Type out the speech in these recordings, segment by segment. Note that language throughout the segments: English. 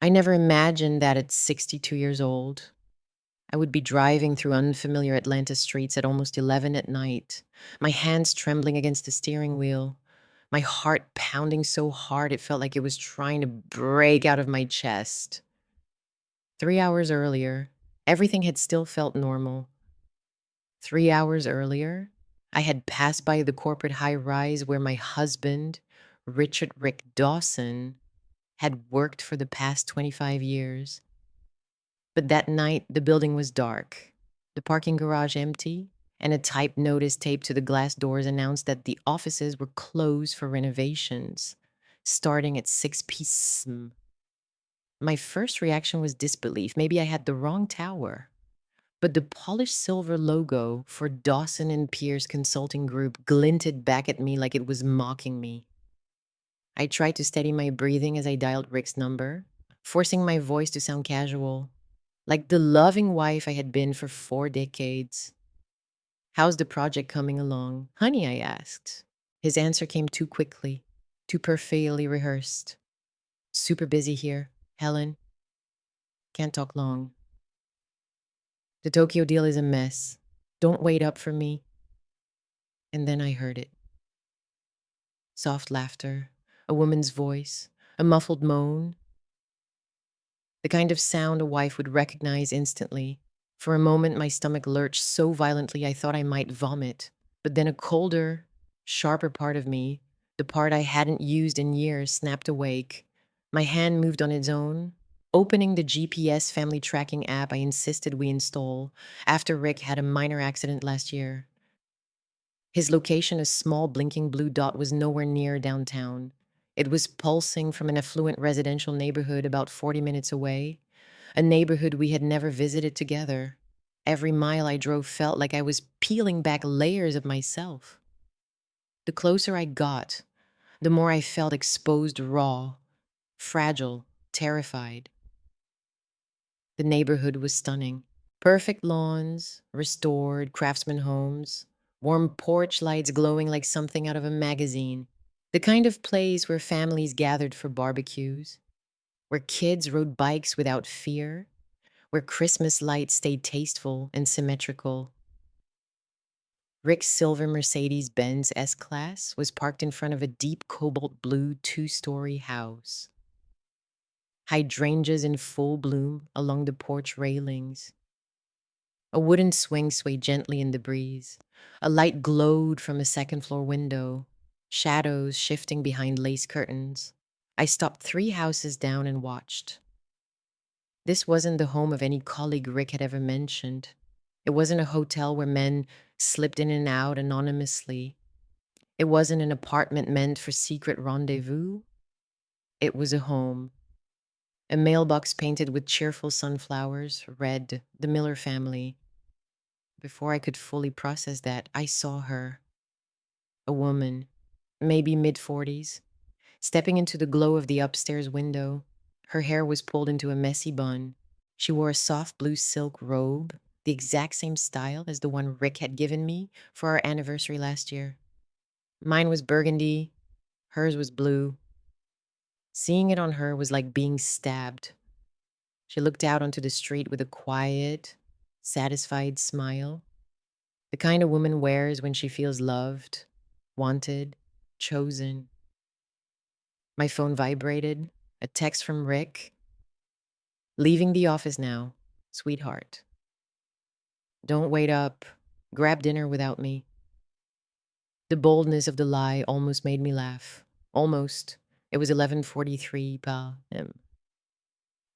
I never imagined that at 62 years old, I would be driving through unfamiliar Atlanta streets at almost 11 at night, my hands trembling against the steering wheel, my heart pounding so hard it felt like it was trying to break out of my chest. 3 hours earlier, everything had still felt normal. 3 hours earlier, I had passed by the corporate high rise where my husband, Richard Rick Dawson, had worked for the past 25 years. But that night, the building was dark, the parking garage empty, and a typed notice taped to the glass doors announced that the offices were closed for renovations, starting at 6 p.m. My first reaction was disbelief. Maybe I had the wrong tower. But the polished silver logo for Dawson and Pierce Consulting Group glinted back at me like it was mocking me. I tried to steady my breathing as I dialed Rick's number, forcing my voice to sound casual, like the loving wife I had been for 4 decades. "How's the project coming along, honey?" I asked. His answer came too quickly, too perfectly rehearsed. "Super busy here, Helen. Can't talk long. The Tokyo deal is a mess. Don't wait up for me." And then I heard it. Soft laughter, a woman's voice, a muffled moan, the kind of sound a wife would recognize instantly. For a moment, my stomach lurched so violently I thought I might vomit. But then a colder, sharper part of me, the part I hadn't used in years, snapped awake. My hand moved on its own, opening the GPS family tracking app I insisted we install after Rick had a minor accident last year. His location, a small blinking blue dot, was nowhere near downtown. It was pulsing from an affluent residential neighborhood about 40 minutes away, a neighborhood we had never visited together. Every mile I drove felt like I was peeling back layers of myself. The closer I got, the more I felt exposed raw, fragile, terrified. The neighborhood was stunning. Perfect lawns, restored craftsman homes, warm porch lights glowing like something out of a magazine. The kind of place where families gathered for barbecues, where kids rode bikes without fear, where Christmas lights stayed tasteful and symmetrical. Rick's silver Mercedes-Benz S-Class was parked in front of a deep cobalt blue 2-story house. Hydrangeas in full bloom along the porch railings. A wooden swing swayed gently in the breeze. A light glowed from a second-floor window, shadows shifting behind lace curtains. I stopped 3 houses down and watched. This wasn't the home of any colleague Rick had ever mentioned. It wasn't a hotel where men slipped in and out anonymously. It wasn't an apartment meant for secret rendezvous. It was a home. A mailbox painted with cheerful sunflowers read, "The Miller Family." Before I could fully process that, I saw her. A woman, maybe mid-40s, stepping into the glow of the upstairs window. Her hair was pulled into a messy bun. She wore a soft blue silk robe, the exact same style as the one Rick had given me for our anniversary last year. Mine was burgundy, hers was blue. Seeing it on her was like being stabbed. She looked out onto the street with a quiet, satisfied smile. The kind a woman wears when she feels loved, wanted, chosen. My phone vibrated. A text from Rick. "Leaving the office now, sweetheart. Don't wait up. Grab dinner without me." The boldness of the lie almost made me laugh. Almost. It was 11:43 p.m.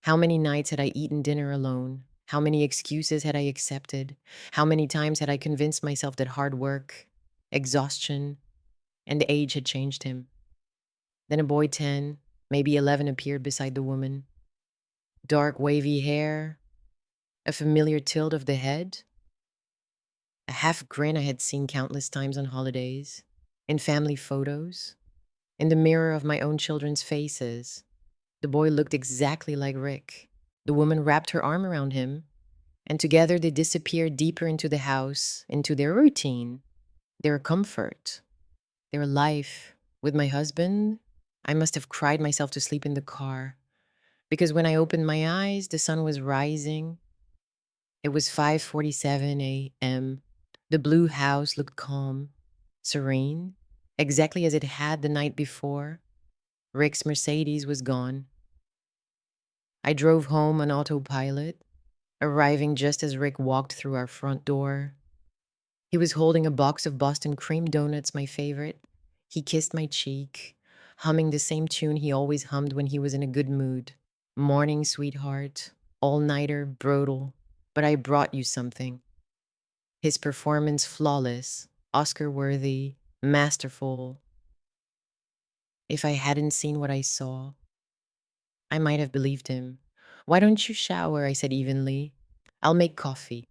How many nights had I eaten dinner alone? How many excuses had I accepted? How many times had I convinced myself that hard work, exhaustion, and age had changed him? Then a boy 10, maybe 11, appeared beside the woman. Dark, wavy hair, a familiar tilt of the head, a half grin I had seen countless times on holidays, in family photos, in the mirror of my own children's faces. The boy looked exactly like Rick. The woman wrapped her arm around him, and together they disappeared deeper into the house, into their routine, their comfort, their life. With my husband, I must have cried myself to sleep in the car. Because when I opened my eyes, the sun was rising. It was 5:47 a.m. The blue house looked calm, serene, exactly as it had the night before. Rick's Mercedes was gone. I drove home on autopilot, arriving just as Rick walked through our front door. He was holding a box of Boston cream donuts, my favorite. He kissed my cheek, humming the same tune he always hummed when he was in a good mood. Morning, sweetheart, all-nighter, brutal, but I brought you something. His performance flawless, Oscar-worthy, masterful. If I hadn't seen what I saw, I might have believed him. Why don't you shower? I said evenly. I'll make coffee.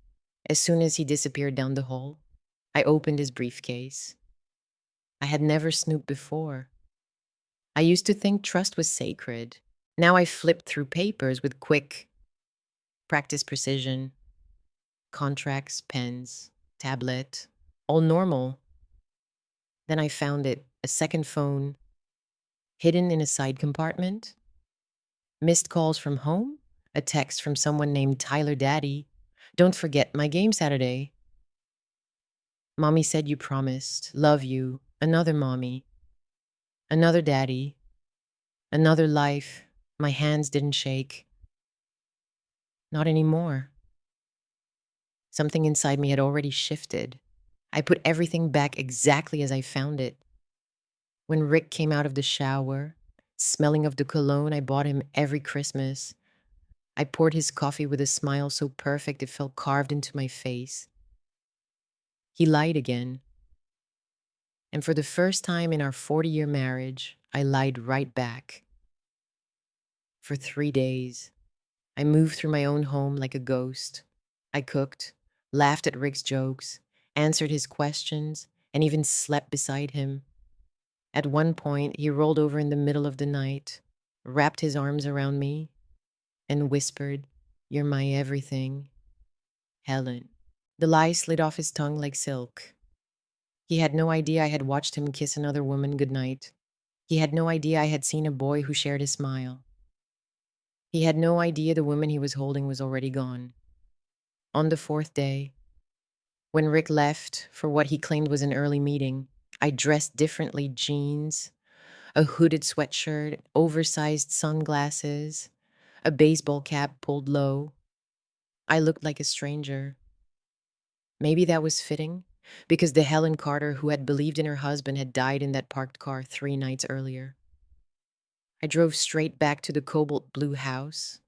As soon as he disappeared down the hall, I opened his briefcase. I had never snooped before. I used to think trust was sacred. Now I flipped through papers with quick, practice precision, contracts, pens, tablet, all normal. Then I found it, a second phone, hidden in a side compartment. Missed calls from home, a text from someone named Tyler Daddy. Don't forget my game Saturday. Mommy said you promised. Love you. Another mommy. Another daddy. Another life. My hands didn't shake. Not anymore. Something inside me had already shifted. I put everything back exactly as I found it. When Rick came out of the shower, smelling of the cologne I bought him every Christmas, I poured his coffee with a smile so perfect it felt carved into my face. He lied again. And for the first time in our 40-year marriage, I lied right back. For 3 days, I moved through my own home like a ghost. I cooked, laughed at Rick's jokes, answered his questions, and even slept beside him. At one point, he rolled over in the middle of the night, wrapped his arms around me, and whispered, "You're my everything, Helen." The lie slid off his tongue like silk. He had no idea I had watched him kiss another woman goodnight. He had no idea I had seen a boy who shared his smile. He had no idea the woman he was holding was already gone. On the fourth day, when Rick left for what he claimed was an early meeting, I dressed differently: jeans, a hooded sweatshirt, oversized sunglasses, a baseball cap pulled low. I looked like a stranger. Maybe that was fitting, because the Helen Carter who had believed in her husband had died in that parked car 3 nights earlier. I drove straight back to the cobalt blue house.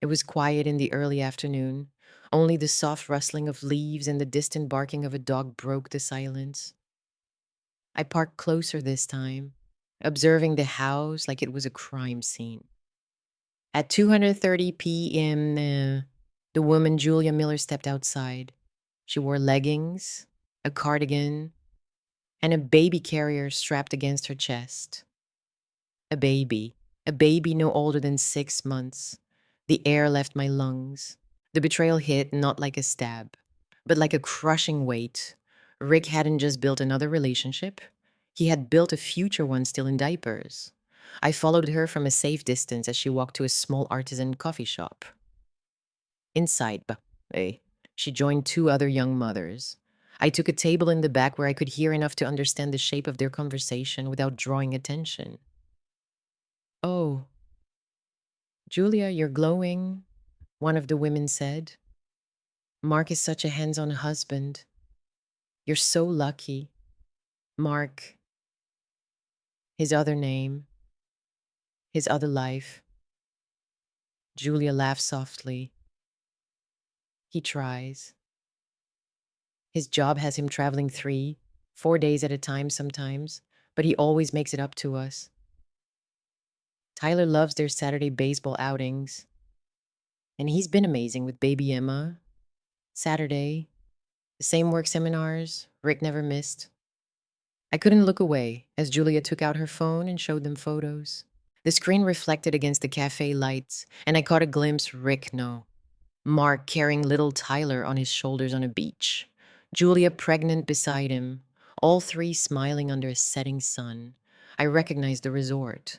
It was quiet in the early afternoon. Only the soft rustling of leaves and the distant barking of a dog broke the silence. I parked closer this time, observing the house like it was a crime scene. At 2:30 p.m., the woman Julia Miller stepped outside. She wore leggings, a cardigan, and a baby carrier strapped against her chest. A baby. A baby no older than 6 months. The air left my lungs. The betrayal hit not like a stab, but like a crushing weight. Rick hadn't just built another relationship. He had built a future one still in diapers. I followed her from a safe distance as she walked to a small artisan coffee shop. Inside, she joined two other young mothers. I took a table in the back where I could hear enough to understand the shape of their conversation without drawing attention. "Oh, Julia, you're glowing," one of the women said. "Mark is such a hands-on husband. You're so lucky." Mark, his other name, his other life. Julia laughed softly. "He tries. His job has him traveling 3, 4 days at a time sometimes, but he always makes it up to us. Tyler loves their Saturday baseball outings, and he's been amazing with baby Emma. Saturday, the same work seminars Rick never missed." I couldn't look away as Julia took out her phone and showed them photos. The screen reflected against the cafe lights, and I caught a glimpse Rick no. Mark carrying little Tyler on his shoulders on a beach. Julia pregnant beside him, all three smiling under a setting sun. I recognized the resort.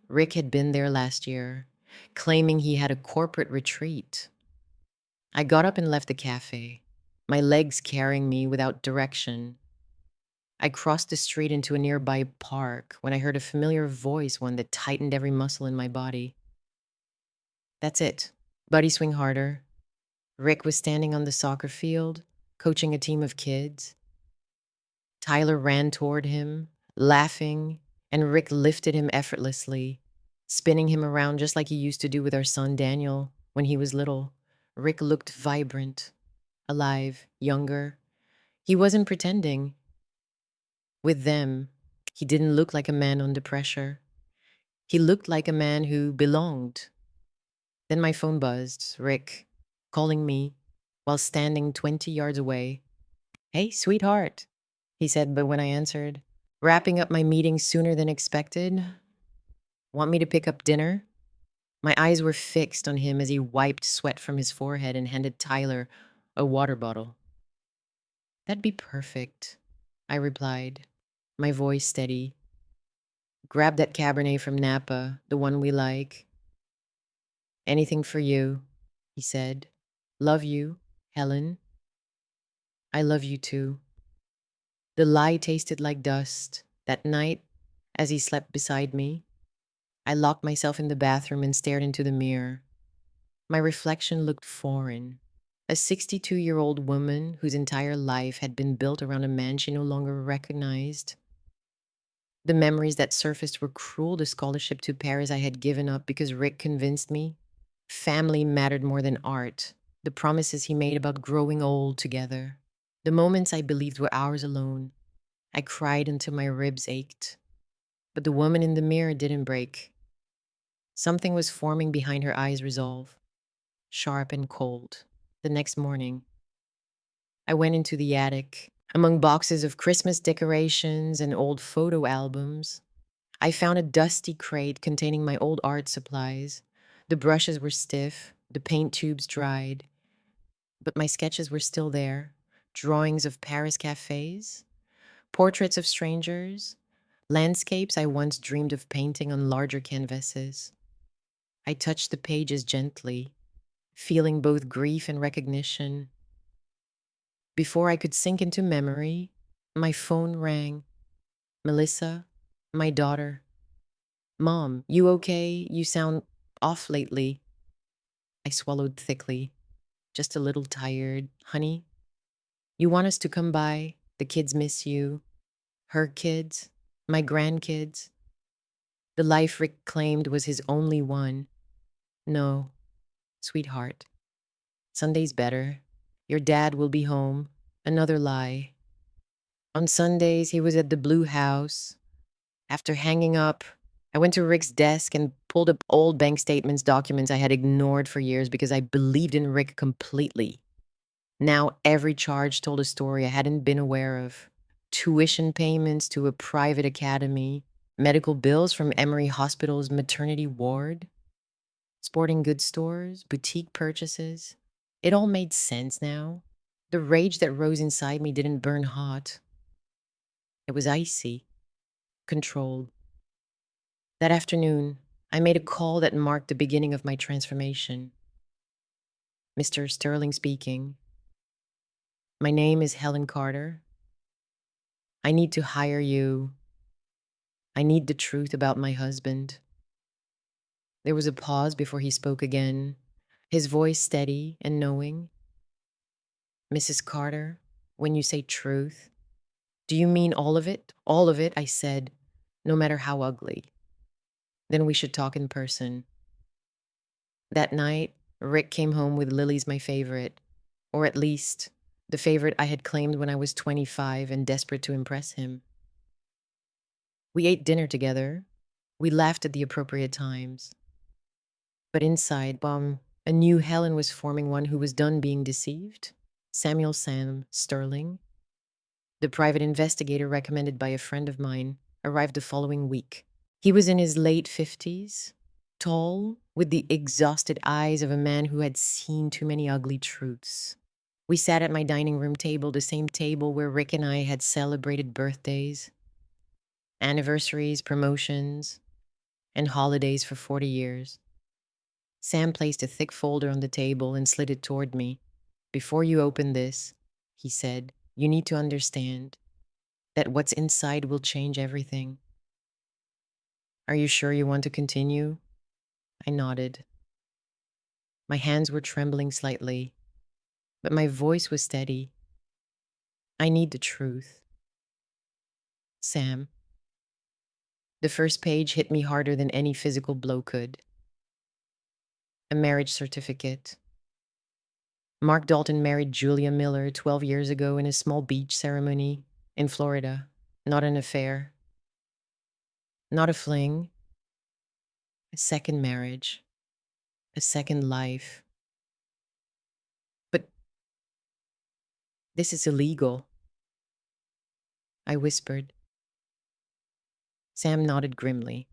Rick had been there last year, claiming he had a corporate retreat. I got up and left the cafe, my legs carrying me without direction. I crossed the street into a nearby park when I heard a familiar voice, one that tightened every muscle in my body. That's it. Buddy, swing harder. Rick was standing on the soccer field, coaching a team of kids. Tyler ran toward him, laughing, and Rick lifted him effortlessly, spinning him around just like he used to do with our son Daniel when he was little. Rick looked vibrant, alive, younger. He wasn't pretending. With them, he didn't look like a man under pressure. He looked like a man who belonged. Then my phone buzzed. Rick, calling me while standing 20 yards away. Hey, sweetheart, he said, but when I answered, wrapping up my meeting sooner than expected. Want me to pick up dinner? My eyes were fixed on him as he wiped sweat from his forehead and handed Tyler a water bottle. That'd be perfect, I replied, my voice steady. Grab that Cabernet from Napa, the one we like. Anything for you, he said. Love you, Helen. I love you too. The lie tasted like dust. That night, as he slept beside me, I locked myself in the bathroom and stared into the mirror. My reflection looked foreign. A 62-year-old woman whose entire life had been built around a man she no longer recognized. The memories that surfaced were cruel. The scholarship to Paris I had given up because Rick convinced me family mattered more than art. The promises he made about growing old together. The moments I believed were ours alone. I cried until my ribs ached. But the woman in the mirror didn't break. Something was forming behind her eyes' resolve, sharp and cold. The next morning, I went into the attic. Among boxes of Christmas decorations and old photo albums, I found a dusty crate containing my old art supplies. The brushes were stiff, the paint tubes dried, but my sketches were still there. Drawings of Paris cafes, portraits of strangers, landscapes I once dreamed of painting on larger canvases. I touched the pages gently, feeling both grief and recognition. Before I could sink into memory, my phone rang. Melissa, my daughter. Mom, you okay? You sound off lately. I swallowed thickly, just a little tired. Honey, you want us to come by? The kids miss you. Her kids, my grandkids. The life Rick claimed was his only one. No, sweetheart. Sunday's better. Your dad will be home. Another lie. On Sundays, he was at the Blue House. After hanging up, I went to Rick's desk and pulled up old bank statements, documents I had ignored for years because I believed in Rick completely. Now every charge told a story I hadn't been aware of. Tuition payments to a private academy, medical bills from Emory Hospital's maternity ward, sporting goods stores, boutique purchases. It all made sense now. The rage that rose inside me didn't burn hot. It was icy, controlled. That afternoon, I made a call that marked the beginning of my transformation. Mr. Sterling speaking. My name is Helen Carter. I need to hire you. I need the truth about my husband. There was a pause before he spoke again, his voice steady and knowing. Mrs. Carter, when you say truth, do you mean all of it? All of it, I said, no matter how ugly. Then we should talk in person. That night, Rick came home with Lily's my favorite, or at least the favorite I had claimed when I was 25 and desperate to impress him. We ate dinner together. We laughed at the appropriate times. But inside, a new Helen was forming, one who was done being deceived. Samuel Sam Sterling, the private investigator recommended by a friend of mine, arrived the following week. He was in his late 50s, tall, with the exhausted eyes of a man who had seen too many ugly truths. We sat at my dining room table, the same table where Rick and I had celebrated birthdays, anniversaries, promotions. and holidays for 40 years. Sam placed a thick folder on the table and slid it toward me. Before you open this, he said, you need to understand that what's inside will change everything. Are you sure you want to continue? I nodded. My hands were trembling slightly, but my voice was steady. I need the truth. Sam. The first page hit me harder than any physical blow could. A marriage certificate. Mark Dalton married Julia Miller 12 years ago in a small beach ceremony in Florida. Not an affair. Not a fling. A second marriage. A second life. But this is illegal, I whispered. Sam nodded grimly.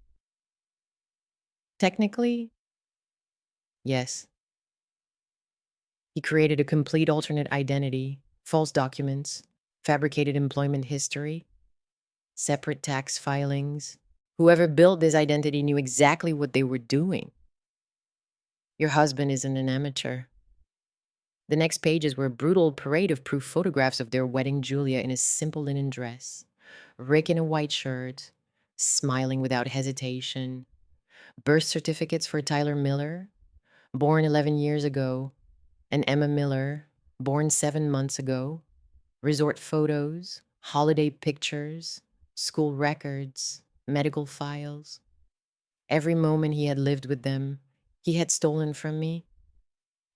Technically, yes. He created a complete alternate identity, false documents, fabricated employment history, separate tax filings. Whoever built this identity knew exactly what they were doing. Your husband isn't an amateur. The next pages were a brutal parade of proof photographs of their wedding Julia in a simple linen dress, Rick in a white shirt, smiling without hesitation, birth certificates for Tyler Miller, born 11 years ago, and Emma Miller, born 7 months ago, resort photos, holiday pictures, school records, medical files. Every moment he had lived with them, he had stolen from me.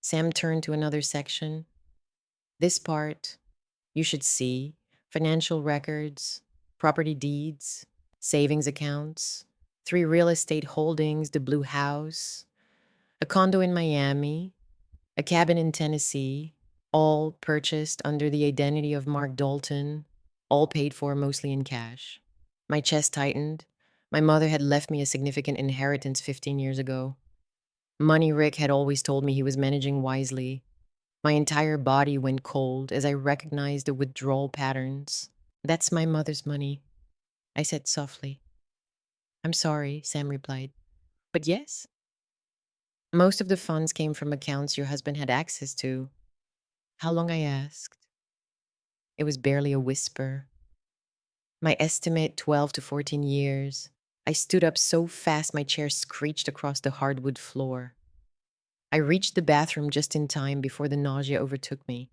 Sam turned to another section. This part, you should see financial records, property deeds, savings accounts, 3 real estate holdings, the Blue House, a condo in Miami, a cabin in Tennessee, all purchased under the identity of Mark Dalton, all paid for mostly in cash. My chest tightened. My mother had left me a significant inheritance 15 years ago. Money Rick had always told me he was managing wisely. My entire body went cold as I recognized the withdrawal patterns. That's my mother's money, I said softly. I'm sorry, Sam replied. But yes. Most of the funds came from accounts your husband had access to. How long, I asked. It was barely a whisper. My estimate, 12 to 14 years. I stood up so fast my chair screeched across the hardwood floor. I reached the bathroom just in time before the nausea overtook me.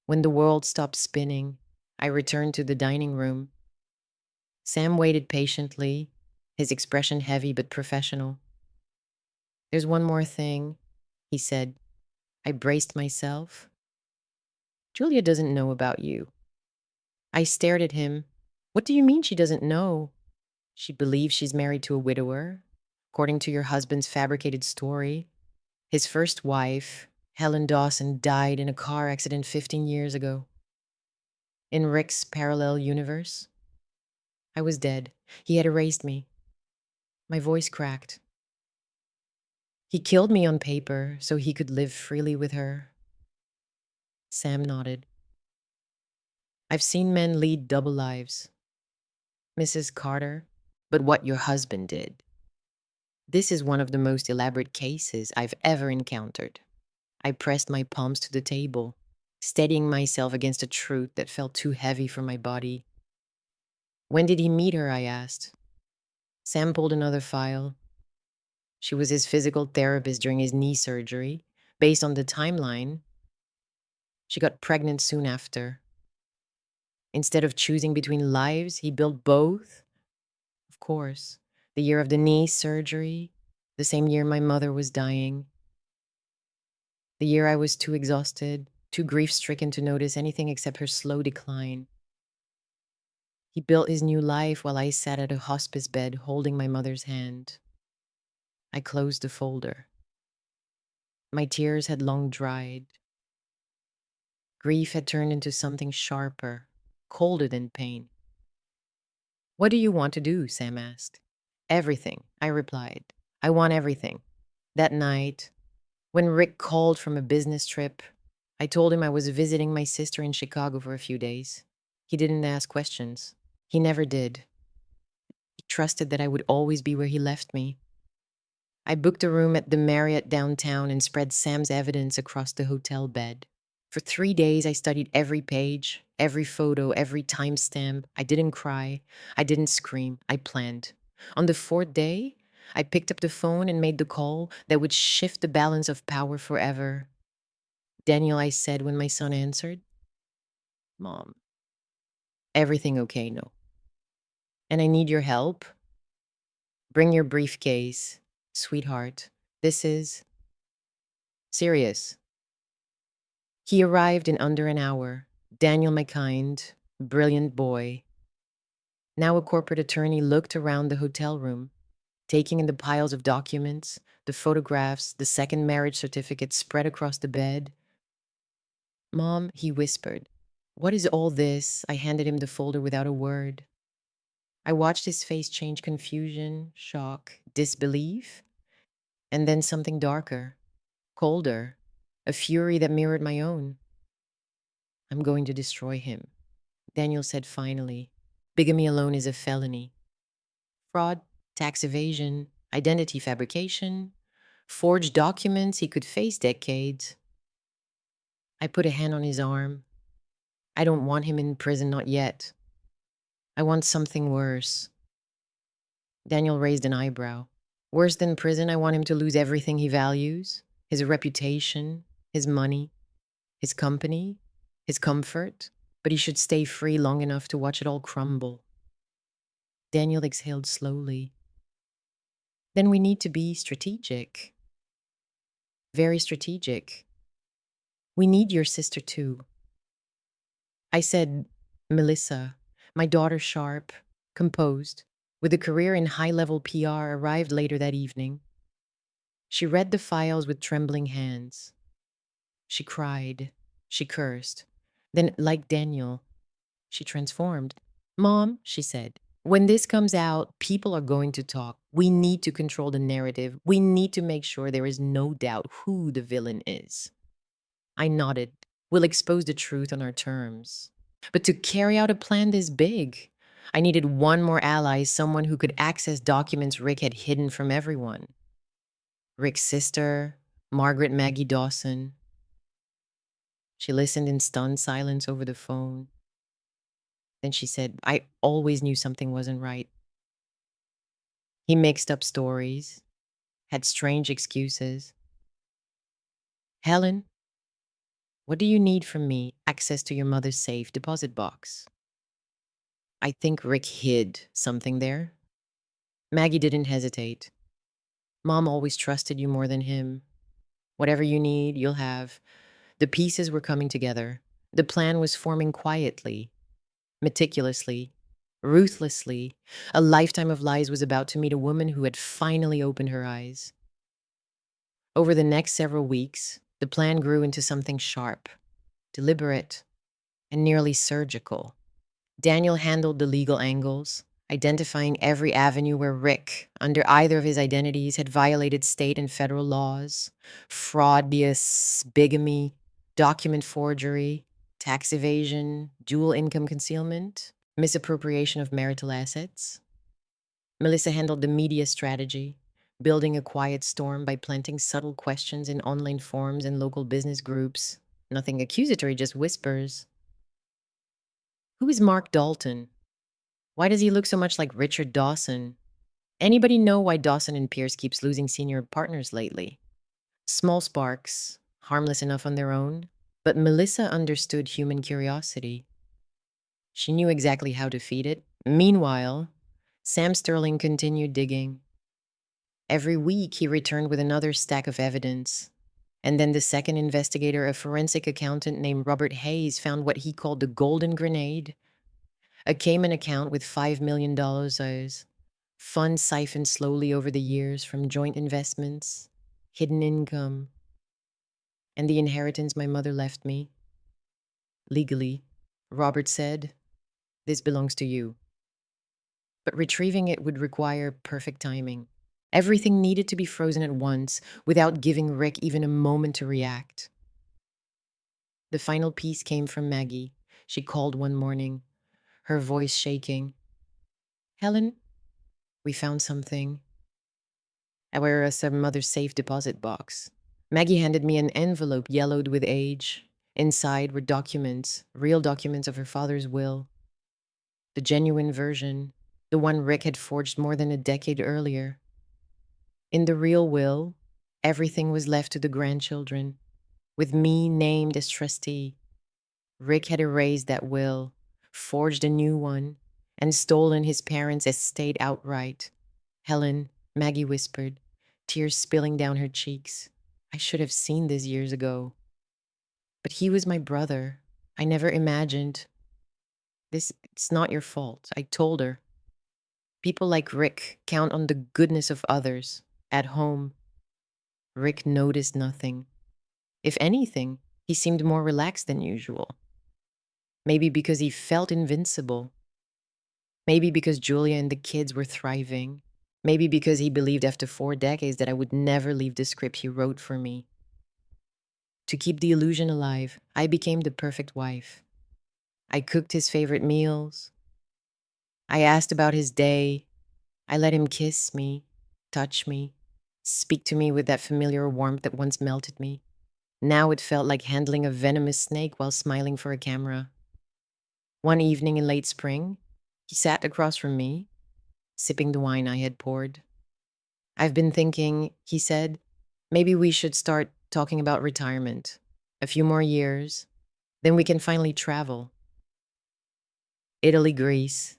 When the world stopped spinning, I returned to the dining room. Sam waited patiently, his expression heavy but professional. There's one more thing, he said. I braced myself. Julia doesn't know about you. I stared at him. What do you mean she doesn't know? She believes she's married to a widower, according to your husband's fabricated story. His first wife, Helen Dawson, died in a car accident 15 years ago. In Rick's parallel universe, I was dead. He had erased me. My voice cracked. He killed me on paper so he could live freely with her. Sam nodded. I've seen men lead double lives. Mrs. Carter, but what your husband did. This is one of the most elaborate cases I've ever encountered. I pressed my palms to the table, steadying myself against a truth that felt too heavy for my body. When did he meet her? I asked. Sam pulled another file. She was his physical therapist during his knee surgery. Based on the timeline, she got pregnant soon after. Instead of choosing between lives, he built both. Of course, the year of the knee surgery, the same year my mother was dying. The year I was too exhausted, too grief-stricken to notice anything except her slow decline. He built his new life while I sat at a hospice bed holding my mother's hand. I closed the folder. My tears had long dried. Grief had turned into something sharper, colder than pain. What do you want to do? Sam asked. Everything, I replied. I want everything. That night, when Rick called from a business trip, I told him I was visiting my sister in Chicago for a few days. He didn't ask questions. He never did. He trusted that I would always be where he left me. I booked a room at the Marriott downtown and spread Sam's evidence across the hotel bed. For 3 days, I studied every page, every photo, every timestamp. I didn't cry. I didn't scream. I planned. On the fourth day, I picked up the phone and made the call that would shift the balance of power forever. Daniel, I said when my son answered. Mom, everything okay? No. And I need your help. Bring your briefcase. Sweetheart, this is serious. He arrived in under an hour. Daniel, my kind, brilliant boy, now a corporate attorney, looked around the hotel room, taking in the piles of documents, the photographs, the second marriage certificate spread across the bed. Mom, he whispered, what is all this? I handed him the folder without a word. I watched his face change: confusion, shock, disbelief, and then something darker, colder, a fury that mirrored my own. I'm going to destroy him, Daniel said finally. Bigamy alone is a felony. Fraud, tax evasion, identity fabrication, forged documents, he could face decades. I put a hand on his arm. I don't want him in prison, not yet. I want something worse. Daniel raised an eyebrow. Worse than prison, I want him to lose everything he values: his reputation, his money, his company, his comfort. But he should stay free long enough to watch it all crumble. Daniel exhaled slowly. Then we need to be strategic. Very strategic. We need your sister too. I said, Melissa, my daughter, sharp, composed, with a career in high-level PR, arrived later that evening. She read the files with trembling hands. She cried. She cursed. Then, like Daniel, she transformed. Mom, she said, when this comes out, people are going to talk. We need to control the narrative. We need to make sure there is no doubt who the villain is. I nodded. We'll expose the truth on our terms. But to carry out a plan this big, I needed one more ally, someone who could access documents Rick had hidden from everyone. Rick's sister, Margaret Maggie Dawson. She listened in stunned silence over the phone. Then she said, I always knew something wasn't right. He mixed up stories, had strange excuses. Helen, what do you need from me? Access to your mother's safe deposit box. I think Rick hid something there. Maggie didn't hesitate. Mom always trusted you more than him. Whatever you need, you'll have. The pieces were coming together. The plan was forming quietly, meticulously, ruthlessly. A lifetime of lies was about to meet a woman who had finally opened her eyes. Over the next several weeks, the plan grew into something sharp, deliberate, and nearly surgical. Daniel handled the legal angles, identifying every avenue where Rick, under either of his identities, had violated state and federal laws: fraud, bias, bigamy, document forgery, tax evasion, dual income concealment, misappropriation of marital assets. Melissa handled the media strategy, building a quiet storm by planting subtle questions in online forums and local business groups. Nothing accusatory, just whispers. Who is Mark Dalton? Why does he look so much like Richard Dawson? Anybody know why Dawson and Pierce keeps losing senior partners lately? Small sparks, harmless enough on their own, but Melissa understood human curiosity. She knew exactly how to feed it. Meanwhile, Sam Sterling continued digging. Every week, he returned with another stack of evidence. And then the second investigator, a forensic accountant named Robert Hayes, found what he called the golden grenade: a Cayman account with $5 million owes, funds siphoned slowly over the years from joint investments, hidden income, and the inheritance my mother left me. Legally, Robert said, this belongs to you. But retrieving it would require perfect timing. Everything needed to be frozen at once, without giving Rick even a moment to react. The final piece came from Maggie. She called one morning, her voice shaking. Helen, We found something. Our some mother's safe deposit box. Maggie handed me an envelope yellowed with age. Inside were documents, real documents of her father's will. The genuine version, the one Rick had forged more than a decade earlier. In the real will, everything was left to the grandchildren, with me named as trustee. Rick had erased that will, forged a new one, and stolen his parents' estate outright. Helen, Maggie whispered, tears spilling down her cheeks. I should have seen this years ago. But he was my brother. I never imagined. It's not your fault, I told her. People like Rick count on the goodness of others. At home, Rick noticed nothing. If anything, he seemed more relaxed than usual. Maybe because he felt invincible. Maybe because Julia and the kids were thriving. Maybe because he believed after 4 decades that I would never leave the script he wrote for me. To keep the illusion alive, I became the perfect wife. I cooked his favorite meals. I asked about his day. I let him kiss me, touch me, speak to me with that familiar warmth that once melted me. Now it felt like handling a venomous snake while smiling for a camera. One evening in late spring, he sat across from me, sipping the wine I had poured. I've been thinking, he said, maybe we should start talking about retirement. A few more years, then we can finally travel. Italy, Greece.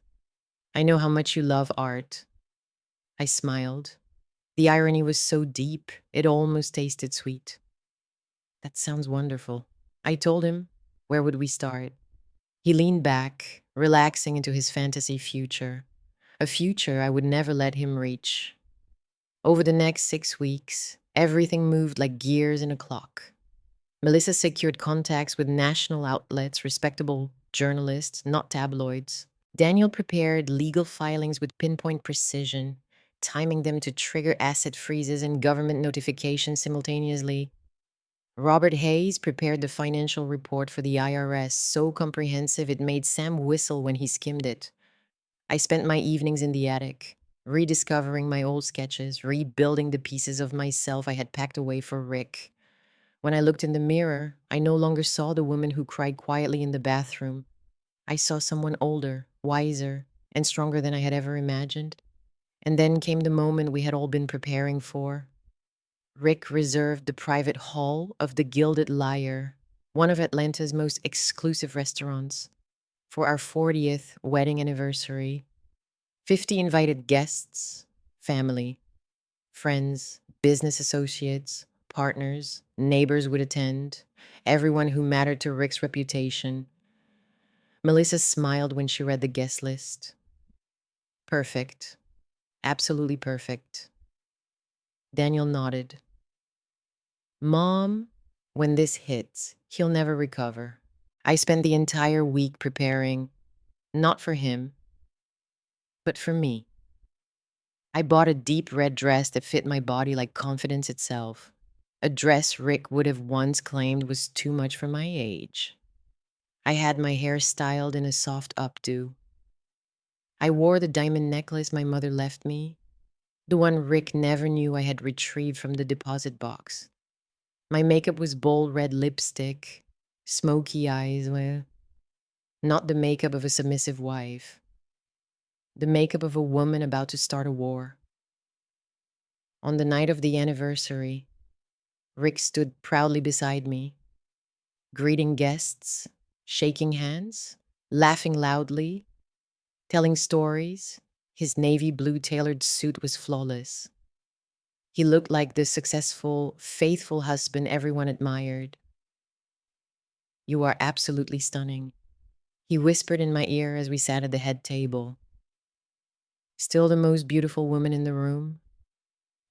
I know how much you love art. I smiled. The irony was so deep, it almost tasted sweet. That sounds wonderful. I told him, where would we start? He leaned back, relaxing into his fantasy future, a future I would never let him reach. Over the next 6 weeks, everything moved like gears in a clock. Melissa secured contacts with national outlets, respectable journalists, not tabloids. Daniel prepared legal filings with pinpoint precision, timing them to trigger asset freezes and government notifications simultaneously. Robert Hayes prepared the financial report for the IRS, so comprehensive it made Sam whistle when he skimmed it. I spent my evenings in the attic, rediscovering my old sketches, rebuilding the pieces of myself I had packed away for Rick. When I looked in the mirror, I no longer saw the woman who cried quietly in the bathroom. I saw someone older, wiser, and stronger than I had ever imagined. And then came the moment we had all been preparing for. Rick reserved the private hall of the Gilded Lyre, one of Atlanta's most exclusive restaurants, for our 40th wedding anniversary. 50 invited guests, family, friends, business associates, partners, neighbors would attend, everyone who mattered to Rick's reputation. Melissa smiled when she read the guest list. Perfect. Absolutely perfect. Daniel nodded. Mom, when this hits, he'll never recover. I spent the entire week preparing, not for him, but for me. I bought a deep red dress that fit my body like confidence itself. A dress Rick would have once claimed was too much for my age. I had my hair styled in a soft updo. I wore the diamond necklace my mother left me, the one Rick never knew I had retrieved from the deposit box. My makeup was bold red lipstick, smoky eyes, well, not the makeup of a submissive wife, the makeup of a woman about to start a war. On the night of the anniversary, Rick stood proudly beside me, greeting guests, shaking hands, laughing loudly, telling stories. His navy blue tailored suit was flawless. He looked like the successful, faithful husband everyone admired. You are absolutely stunning, he whispered in my ear as we sat at the head table. Still the most beautiful woman in the room?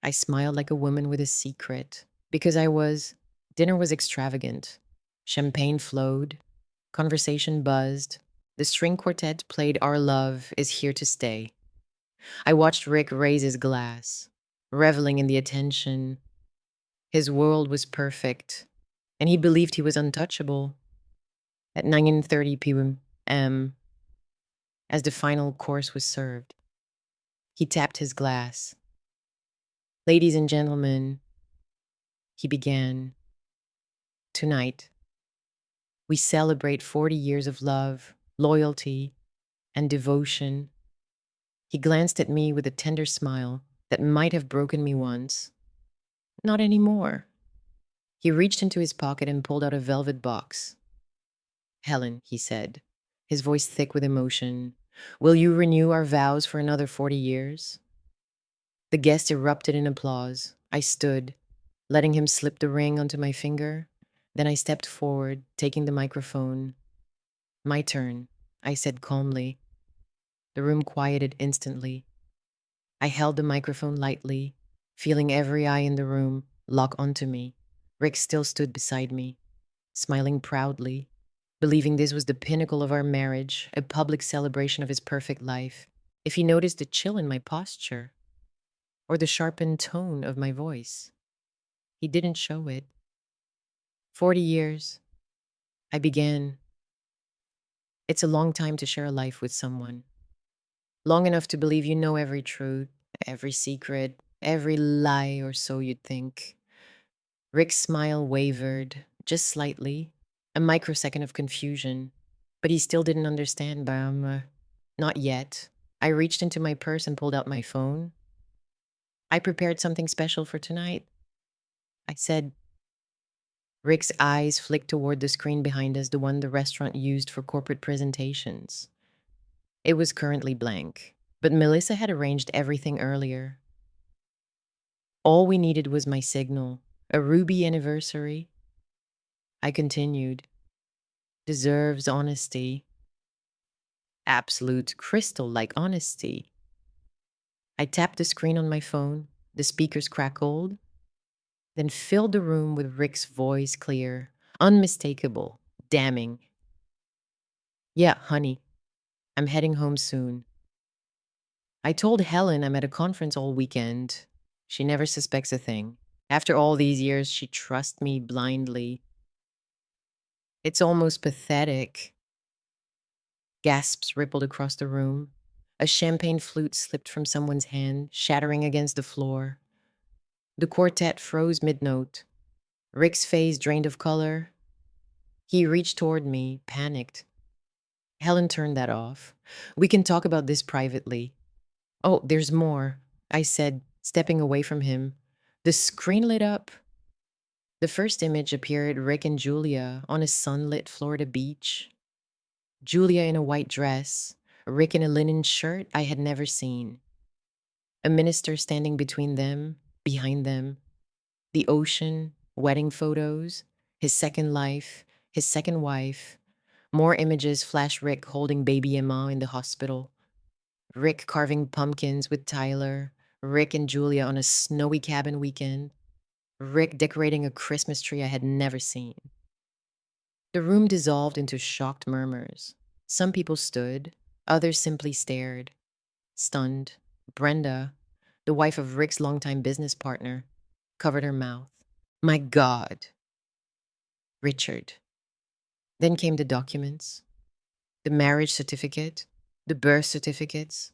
I smiled like a woman with a secret, because dinner was extravagant. Champagne flowed, conversation buzzed, the string quartet played Our Love Is Here to Stay. I watched Rick raise his glass, reveling in the attention. His world was perfect, and he believed he was untouchable. At 9:30 p.m., as the final course was served, He tapped his glass. Ladies and gentlemen, he began, tonight, we celebrate 40 years of love, loyalty, and devotion. He glanced at me with a tender smile that might have broken me once. Not anymore. He reached into his pocket and pulled out a velvet box. Helen, he said, his voice thick with emotion, will you renew our vows for another 40 years? The guests erupted in applause. I stood, letting him slip the ring onto my finger. Then I stepped forward, taking the microphone. My turn, I said calmly. The room quieted instantly. I held the microphone lightly, feeling every eye in the room lock onto me. Rick still stood beside me, smiling proudly, believing this was the pinnacle of our marriage, a public celebration of his perfect life. If he noticed the chill in my posture or the sharpened tone of my voice, he didn't show it. 40 years, I began. It's a long time to share a life with someone. Long enough to believe you know every truth, every secret, every lie, or so you'd think. Rick's smile wavered, just slightly, a microsecond of confusion. But he still didn't understand, Bam. Not yet. I reached into my purse and pulled out my phone. I prepared something special for tonight. I said. Rick's eyes flicked toward the screen behind us, the one the restaurant used for corporate presentations. It was currently blank, but Melissa had arranged everything earlier. All we needed was my signal, a ruby anniversary. I continued. Deserves honesty. Absolute crystal-like honesty. I tapped the screen on my phone, the speakers crackled, then filled the room with Rick's voice, clear, unmistakable, damning. Yeah, honey, I'm heading home soon. I told Helen I'm at a conference all weekend. She never suspects a thing. After all these years, she trusts me blindly. It's almost pathetic. Gasps rippled across the room. A champagne flute slipped from someone's hand, shattering against the floor. The quartet froze mid-note. Rick's face drained of color. He reached toward me, panicked. Helen turned that off. We can talk about this privately. Oh, there's more, I said, stepping away from him. The screen lit up. The first image appeared Rick and Julia on a sunlit Florida beach. Julia in a white dress, Rick in a linen shirt I had never seen. A minister standing between them, behind them. The ocean, wedding photos, his second life, his second wife. More images flash Rick holding baby Emma in the hospital. Rick carving pumpkins with Tyler. Rick and Julia on a snowy cabin weekend. Rick decorating a Christmas tree I had never seen. The room dissolved into shocked murmurs. Some people stood, others simply stared, stunned. Brenda, the wife of Rick's longtime business partner, covered her mouth. My God. Richard. Then came the documents, the marriage certificate, the birth certificates,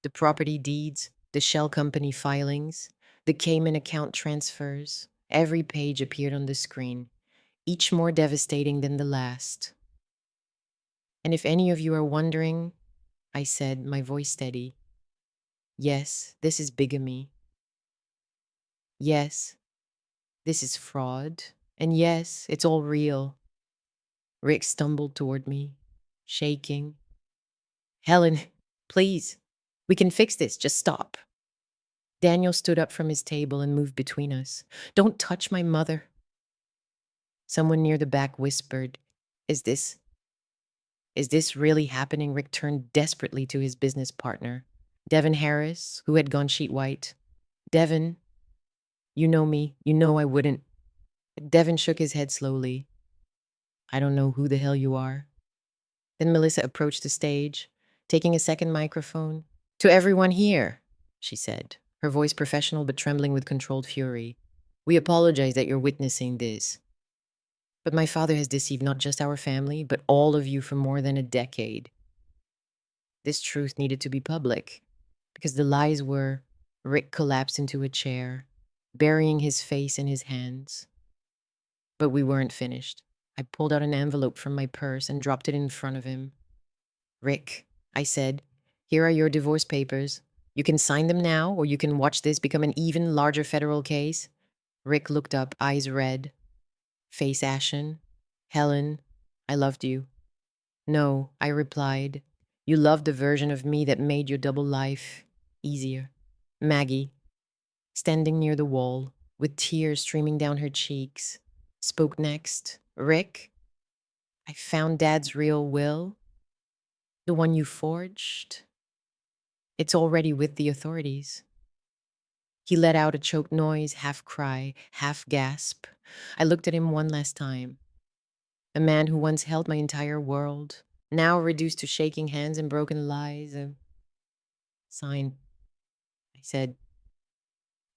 the property deeds, the shell company filings, the Cayman account transfers. Every page appeared on the screen, each more devastating than the last. And if any of you are wondering, I said, my voice steady, yes, this is bigamy. Yes, this is fraud. And yes, it's all real. Rick stumbled toward me, shaking. Helen, please, we can fix this. Just stop. Daniel stood up from his table and moved between us. Don't touch my mother. Someone near the back whispered, Is this really happening? Rick turned desperately to his business partner, Devin Harris, who had gone sheet white. Devin, you know me. You know I wouldn't. Devin shook his head slowly. I don't know who the hell you are. Then Melissa approached the stage, taking a second microphone. To everyone here, she said, her voice professional but trembling with controlled fury. We apologize that you're witnessing this. But my father has deceived not just our family, but all of you for more than a decade. This truth needed to be public. Because the lies were Rick collapsed into a chair, burying his face in his hands. But we weren't finished. I pulled out an envelope from my purse and dropped it in front of him. Rick, I said, here are your divorce papers. You can sign them now, or you can watch this become an even larger federal case. Rick looked up, eyes red, face ashen. Helen, I loved you. No, I replied. You loved the version of me that made your double life easier. Maggie, standing near the wall, with tears streaming down her cheeks, spoke next. Rick, I found Dad's real will, the one you forged. It's already with the authorities. He let out a choked noise, half cry, half gasp. I looked at him one last time. A man who once held my entire world, now reduced to shaking hands and broken lies. Sign, I said.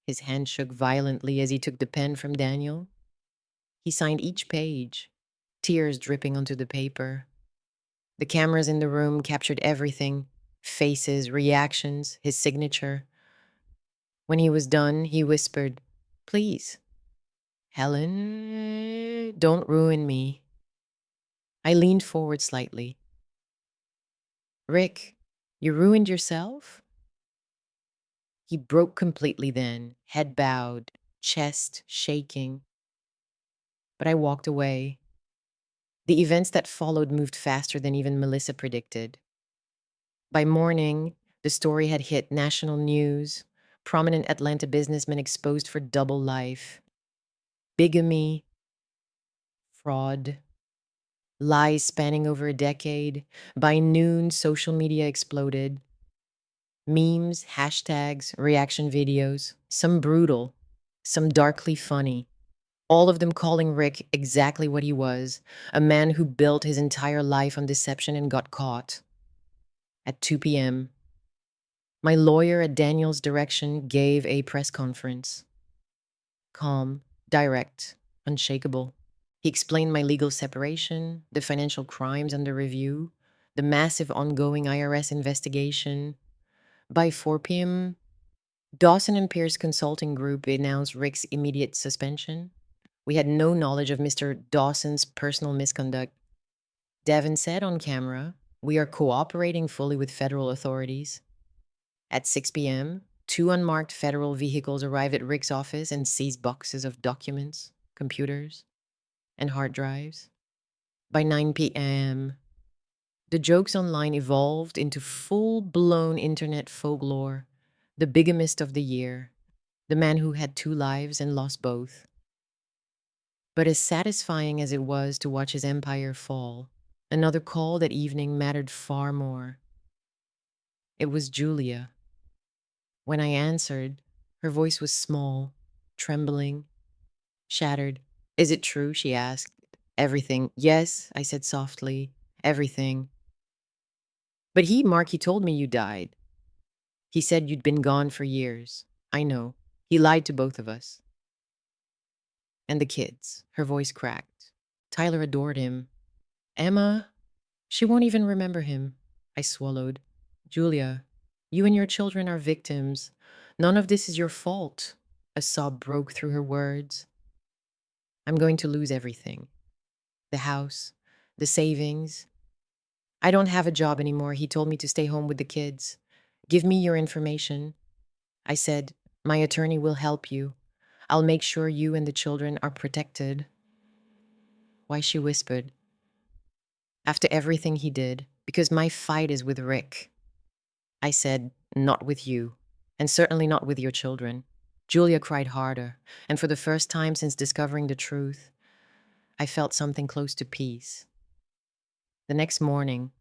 His hand shook violently as he took the pen from Daniel. He signed each page, tears dripping onto the paper. The cameras in the room captured everything, faces, reactions, his signature. When he was done, he whispered, Please, Helen, don't ruin me. I leaned forward slightly. Rick, you ruined yourself? He broke completely then, head bowed, chest shaking. But I walked away. The events that followed moved faster than even Melissa predicted. By morning, the story had hit national news, prominent Atlanta businessmen exposed for double life, bigamy, fraud, lies spanning over a decade. By noon, social media exploded. Memes, hashtags, reaction videos, some brutal, some darkly funny. All of them calling Rick exactly what he was, a man who built his entire life on deception and got caught. At 2 p.m., my lawyer at Daniel's direction gave a press conference. Calm, direct, unshakable. He explained my legal separation, the financial crimes under review, the massive ongoing IRS investigation. By 4 p.m., Dawson and Pierce Consulting Group announced Rick's immediate suspension. We had no knowledge of Mr. Dawson's personal misconduct. Devin said on camera, we are cooperating fully with federal authorities. At 6 p.m., 2 unmarked federal vehicles arrived at Rick's office and seized boxes of documents, computers, and hard drives. By 9 p.m., the jokes online evolved into full-blown internet folklore. The bigamist of the year, the man who had 2 lives and lost both. But as satisfying as it was to watch his empire fall, another call that evening mattered far more. It was Julia. When I answered, her voice was small, trembling, shattered. Is it true? She asked. Everything. Yes, I said softly. Everything. But Mark, he told me you died. He said you'd been gone for years. I know. He lied to both of us. And the kids. Her voice cracked. Tyler adored him. Emma, she won't even remember him. I swallowed. Julia, you and your children are victims. None of this is your fault. A sob broke through her words. I'm going to lose everything. The house, the savings. I don't have a job anymore. He told me to stay home with the kids. Give me your information. I said, my attorney will help you. I'll make sure you and the children are protected. Why, she whispered. After everything he did, because my fight is with Rick. I said, not with you, and certainly not with your children. Julia cried harder, and for the first time since discovering the truth, I felt something close to peace. The next morning,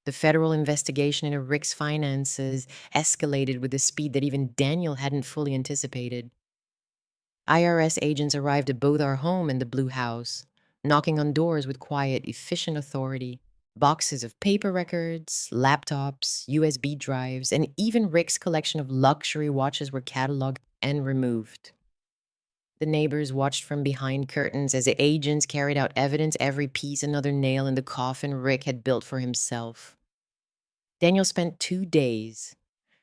the federal investigation into Rick's finances escalated with a speed that even Daniel hadn't fully anticipated. IRS agents arrived at both our home and the Blue House, knocking on doors with quiet, efficient authority. Boxes of paper records, laptops, USB drives, and even Rick's collection of luxury watches were cataloged and removed. The neighbors watched from behind curtains as the agents carried out evidence, every piece another nail in the coffin Rick had built for himself. Daniel spent 2 days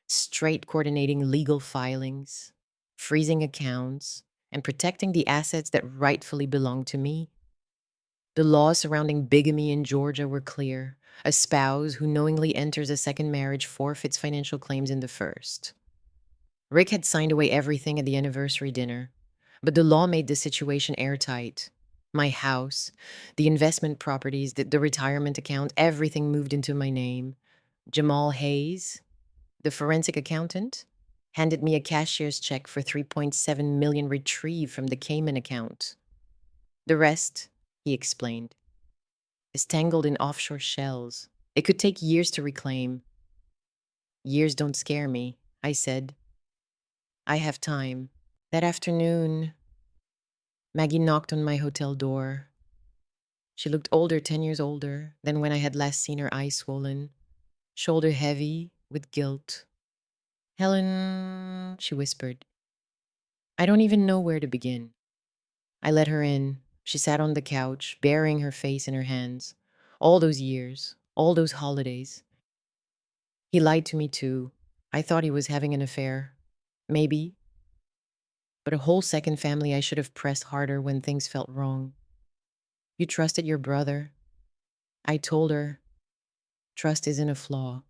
straight coordinating legal filings, freezing accounts, and protecting the assets that rightfully belonged to me. The laws surrounding bigamy in Georgia were clear. A spouse who knowingly enters a second marriage forfeits financial claims in the first. Rick had signed away everything at the anniversary dinner, but the law made the situation airtight. My house, the investment properties, the retirement account, everything moved into my name. Jamal Hayes, the forensic accountant, handed me a cashier's check for 3.7 million retrieved from the Cayman account. The rest, he explained, is tangled in offshore shells. It could take years to reclaim. Years don't scare me, I said. I have time. That afternoon, Maggie knocked on my hotel door. She looked older, 10 years older than when I had last seen her, eyes swollen, shoulder heavy with guilt. Helen, she whispered. I don't even know where to begin. I let her in. She sat on the couch, burying her face in her hands. All those years, all those holidays. He lied to me too. I thought he was having an affair. Maybe. But a whole second family I should have pressed harder when things felt wrong. You trusted your brother. I told her, trust isn't a flaw.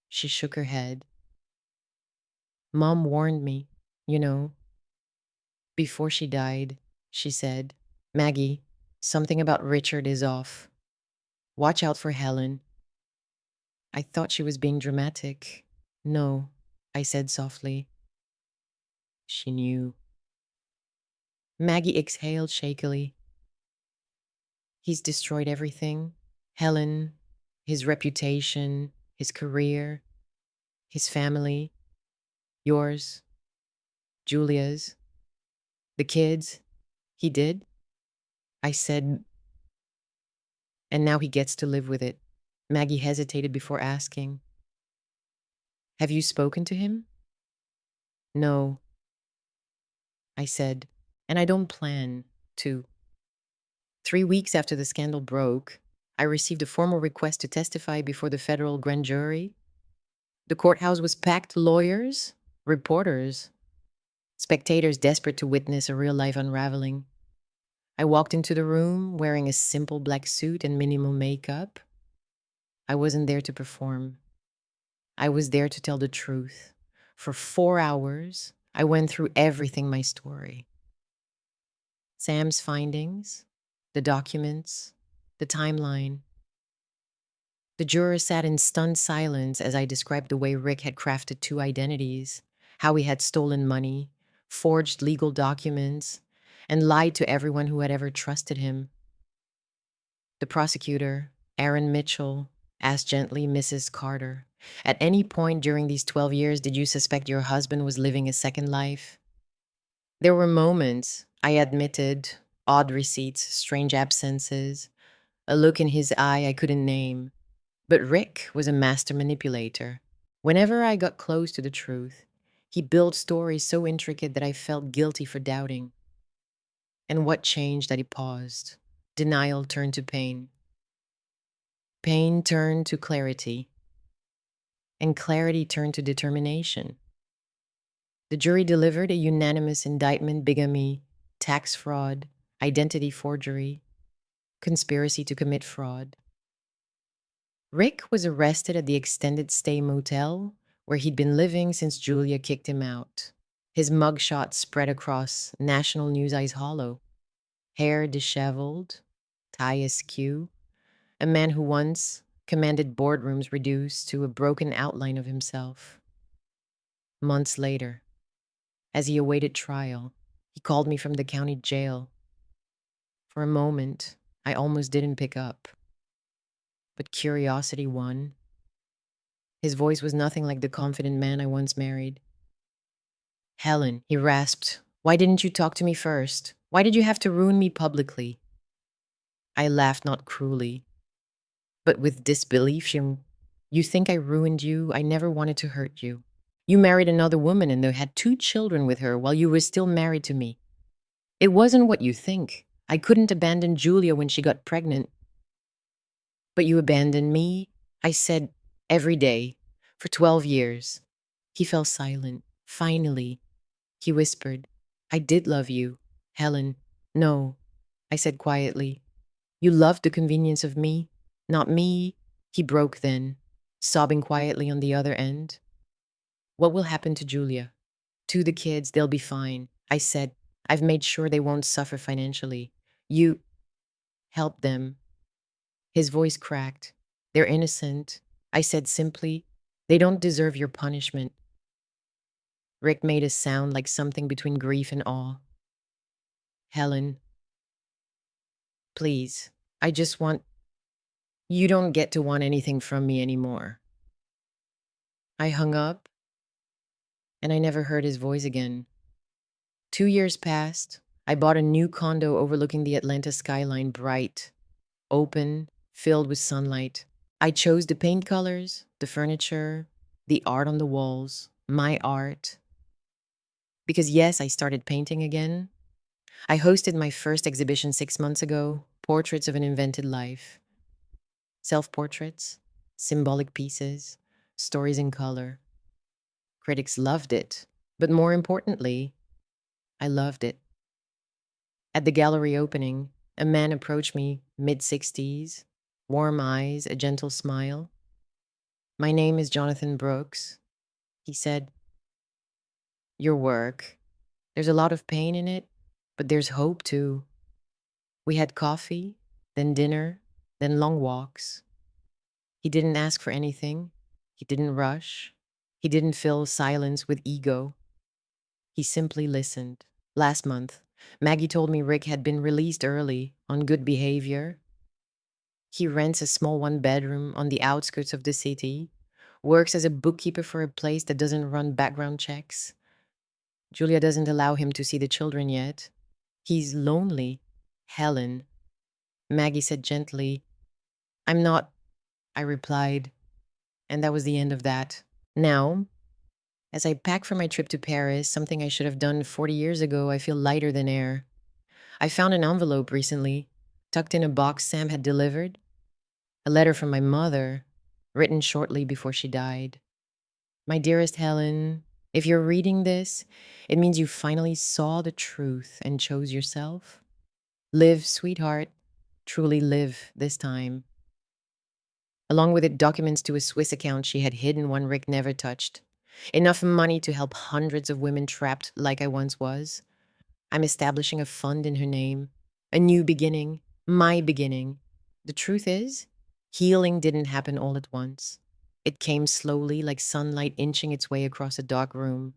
She shook her head. Mom warned me, you know. Before she died, she said, Maggie, something about Richard is off. Watch out for Helen. I thought she was being dramatic. No, I said softly. She knew. Maggie exhaled shakily. He's destroyed everything. Helen, his reputation, his career, his family, yours, Julia's, the kids. He did? I said, and now he gets to live with it. Maggie hesitated before asking, have you spoken to him? No, I said, and I don't plan to. 3 weeks after the scandal broke, I received a formal request to testify before the federal grand jury. The courthouse was packed, lawyers, reporters, spectators desperate to witness a real-life unraveling. I walked into the room wearing a simple black suit and minimal makeup. I wasn't there to perform. I was there to tell the truth. For 4 hours, I went through everything, my story. Sam's findings, the documents, the timeline. The jurors sat in stunned silence as I described the way Rick had crafted 2 identities, how he had stolen money, forged legal documents, and lied to everyone who had ever trusted him. The prosecutor, Aaron Mitchell, asked gently Mrs. Carter, at any point during these 12 years did you suspect your husband was living a second life? There were moments, I admitted, odd receipts, strange absences, a look in his eye I couldn't name. But Rick was a master manipulator. Whenever I got close to the truth, he built stories so intricate that I felt guilty for doubting. And what changed that he paused? Denial turned to pain. Pain turned to clarity. And clarity turned to determination. The jury delivered a unanimous indictment: bigamy, tax fraud, identity forgery, conspiracy to commit fraud. Rick was arrested at the extended stay motel where he'd been living since Julia kicked him out. His mugshot spread across national news eyes hollow. Hair disheveled, tie askew. A man who once commanded boardrooms reduced to a broken outline of himself. Months later, as he awaited trial, he called me from the county jail. For a moment, I almost didn't pick up. But curiosity won. His voice was nothing like the confident man I once married. Helen, he rasped, why didn't you talk to me first? Why did you have to ruin me publicly? I laughed, not cruelly, but with disbelief. You think I ruined you? I never wanted to hurt you. You married another woman and had 2 children with her while you were still married to me. It wasn't what you think. I couldn't abandon Julia when she got pregnant. But you abandoned me, I said, every day, For 12 years. He fell silent. Finally, he whispered, I did love you, Helen. No, I said quietly. You loved the convenience of me, not me. He broke then, sobbing quietly on the other end. What will happen to Julia? To the kids, they'll be fine. I said, I've made sure they won't suffer financially. You help them. His voice cracked. They're innocent. I said simply, they don't deserve your punishment. Rick made a sound like something between grief and awe. Helen, please, I just want. You don't get to want anything from me anymore. I hung up, and I never heard his voice again. 2 years passed. I bought a new condo overlooking the Atlanta skyline, bright, open, filled with sunlight. I chose the paint colors, the furniture, the art on the walls, my art. Because, yes, I started painting again. I hosted my first exhibition 6 months ago, Portraits of an Invented Life. Self-portraits, symbolic pieces, stories in color. Critics loved it, but more importantly, I loved it. At the gallery opening, a man approached me, mid-60s, warm eyes, a gentle smile. My name is Jonathan Brooks. He said, your work, there's a lot of pain in it, but there's hope too. We had coffee, then dinner, then long walks. He didn't ask for anything. He didn't rush. He didn't fill silence with ego. He simply listened. Last month, Maggie told me Rick had been released early on good behavior. He rents a small one-bedroom on the outskirts of the city, works as a bookkeeper for a place that doesn't run background checks. Julia doesn't allow him to see the children yet. He's lonely. Helen. Maggie said gently, I'm not, I replied, and that was the end of that. Now, as I pack for my trip to Paris, something I should have done 40 years ago, I feel lighter than air. I found an envelope recently, tucked in a box Sam had delivered. A letter from my mother, written shortly before she died. My dearest Helen, if you're reading this, it means you finally saw the truth and chose yourself. Live, sweetheart. Truly live this time. Along with it, documents to a Swiss account she had hidden one Rick never touched. Enough money to help hundreds of women trapped like I once was. I'm establishing a fund in her name. A new beginning. My beginning. The truth is, healing didn't happen all at once. It came slowly, like sunlight inching its way across a dark room.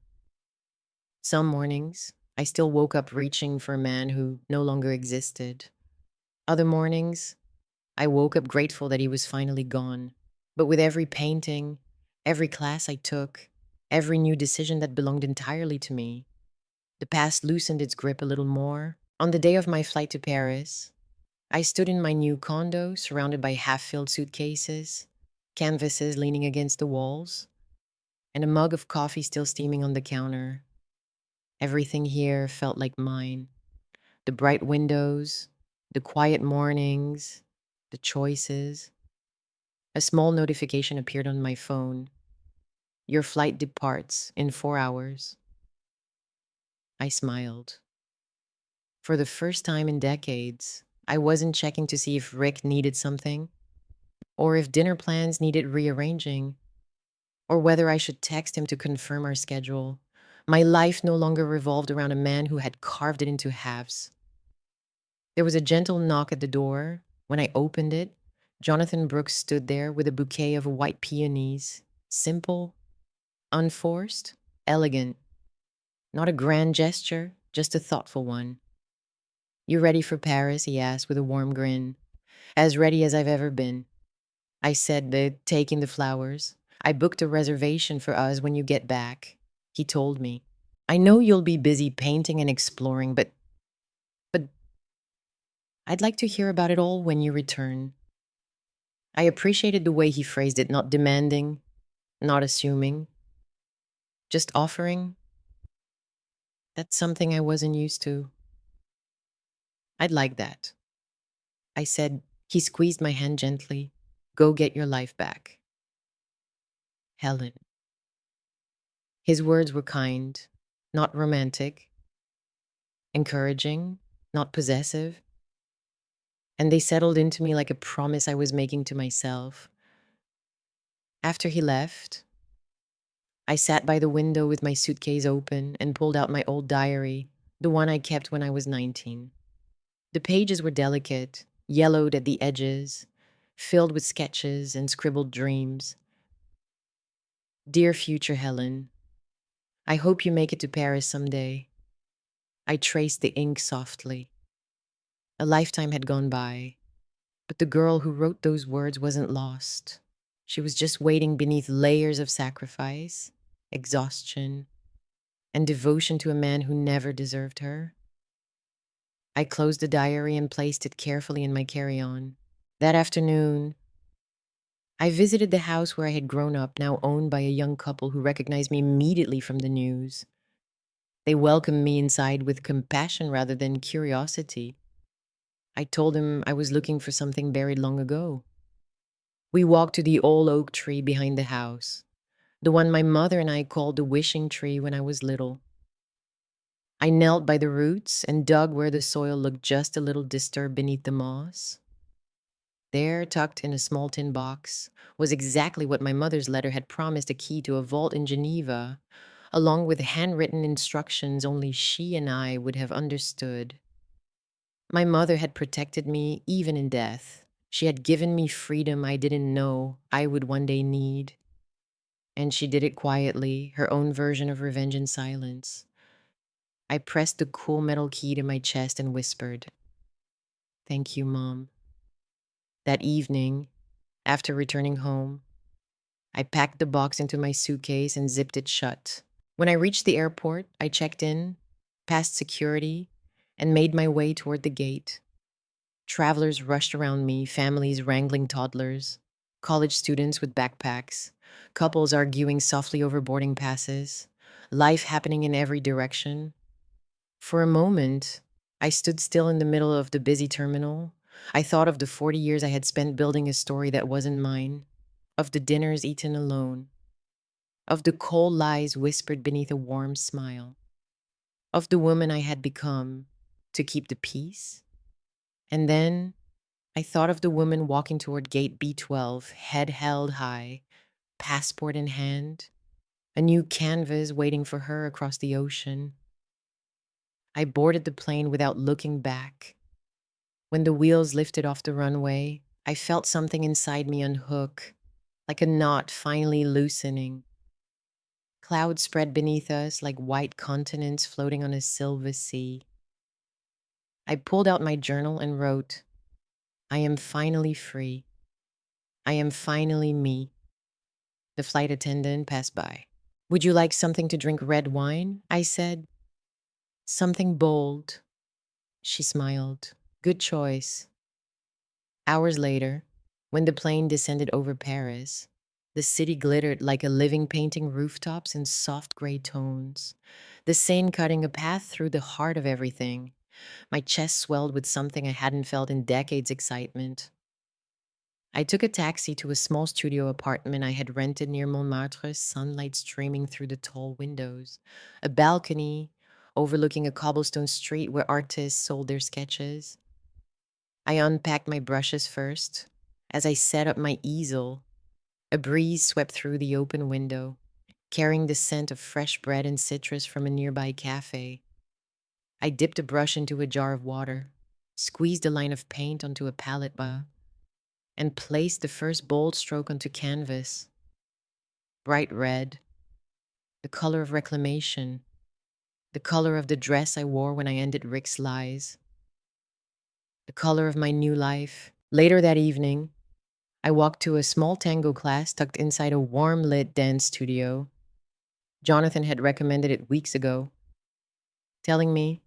Some mornings, I still woke up reaching for a man who no longer existed. Other mornings, I woke up grateful that he was finally gone. But with every painting, every class I took, every new decision that belonged entirely to me, the past loosened its grip a little more. On the day of my flight to Paris, I stood in my new condo, surrounded by half-filled suitcases, canvases leaning against the walls, and a mug of coffee still steaming on the counter. Everything here felt like mine. The bright windows, the quiet mornings, the choices. A small notification appeared on my phone. Your flight departs in 4 hours. I smiled. For the first time in decades, I wasn't checking to see if Rick needed something, or if dinner plans needed rearranging, or whether I should text him to confirm our schedule. My life no longer revolved around a man who had carved it into halves. There was a gentle knock at the door. When I opened it, Jonathan Brooks stood there with a bouquet of white peonies. Simple, unforced, elegant. Not a grand gesture, just a thoughtful one. You ready for Paris? He asked with a warm grin. As ready as I've ever been. I said, taking the flowers. I booked a reservation for us when you get back. He told me. I know you'll be busy painting and exploring, but I'd like to hear about it all when you return. I appreciated the way he phrased it, not demanding, not assuming, just offering. That's something I wasn't used to. I'd like that. I said. He squeezed my hand gently. Go get your life back. Helen. His words were kind, not romantic, encouraging, not possessive, and they settled into me like a promise I was making to myself. After he left, I sat by the window with my suitcase open and pulled out my old diary, the one I kept when I was 19. The pages were delicate, yellowed at the edges, filled with sketches and scribbled dreams. Dear future Helen, I hope you make it to Paris someday. I traced the ink softly. A lifetime had gone by, but the girl who wrote those words wasn't lost. She was just waiting beneath layers of sacrifice, exhaustion, and devotion to a man who never deserved her. I closed the diary and placed it carefully in my carry-on. That afternoon, I visited the house where I had grown up, now owned by a young couple who recognized me immediately from the news. They welcomed me inside with compassion rather than curiosity. I told them I was looking for something buried long ago. We walked to the old oak tree behind the house, the one my mother and I called the wishing tree when I was little. I knelt by the roots and dug where the soil looked just a little disturbed beneath the moss. There, tucked in a small tin box, was exactly what my mother's letter had promised: a key to a vault in Geneva, along with handwritten instructions only she and I would have understood. My mother had protected me even in death. She had given me freedom I didn't know I would one day need. And she did it quietly, her own version of revenge in silence. I pressed the cool metal key to my chest and whispered, "Thank you, Mom." That evening, after returning home, I packed the box into my suitcase and zipped it shut. When I reached the airport, I checked in, passed security, and made my way toward the gate. Travelers rushed around me, families wrangling toddlers, college students with backpacks, couples arguing softly over boarding passes, life happening in every direction. For a moment, I stood still in the middle of the busy terminal. I thought of the 40 years I had spent building a story that wasn't mine, of the dinners eaten alone, of the cold lies whispered beneath a warm smile, of the woman I had become to keep the peace. And then I thought of the woman walking toward gate B12, head held high, passport in hand, a new canvas waiting for her across the ocean. I boarded the plane without looking back. When the wheels lifted off the runway, I felt something inside me unhook, like a knot finally loosening. Clouds spread beneath us like white continents floating on a silver sea. I pulled out my journal and wrote, "I am finally free. I am finally me." The flight attendant passed by. "Would you like something to drink? Red wine?" I said. "Something bold." She smiled. "Good choice." Hours later, when the plane descended over Paris, the city glittered like a living painting, rooftops in soft gray tones, the Seine cutting a path through the heart of everything. My chest swelled with something I hadn't felt in decades: excitement. I took a taxi to a small studio apartment I had rented near Montmartre, sunlight streaming through the tall windows, a balcony overlooking a cobblestone street where artists sold their sketches. I unpacked my brushes first. As I set up my easel, a breeze swept through the open window, carrying the scent of fresh bread and citrus from a nearby cafe. I dipped a brush into a jar of water, squeezed a line of paint onto a palette bar, and placed the first bold stroke onto canvas. Bright red, the color of reclamation, the color of the dress I wore when I ended Rick's lies, the color of my new life. Later that evening, I walked to a small tango class tucked inside a warm-lit dance studio. Jonathan had recommended it weeks ago, telling me,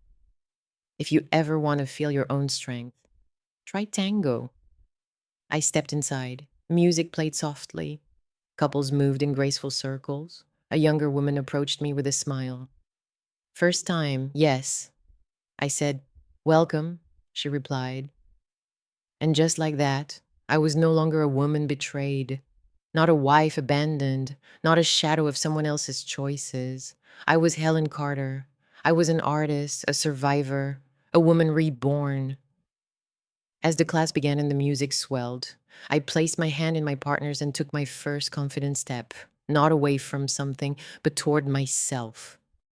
"If you ever want to feel your own strength, try tango." I stepped inside. Music played softly. Couples moved in graceful circles. A younger woman approached me with a smile. "First time, yes." I said, "Welcome," she replied. And just like that, I was no longer a woman betrayed. Not a wife abandoned, not a shadow of someone else's choices. I was Helen Carter. I was an artist, a survivor, a woman reborn. As the class began and the music swelled, I placed my hand in my partner's and took my first confident step, not away from something, but toward myself.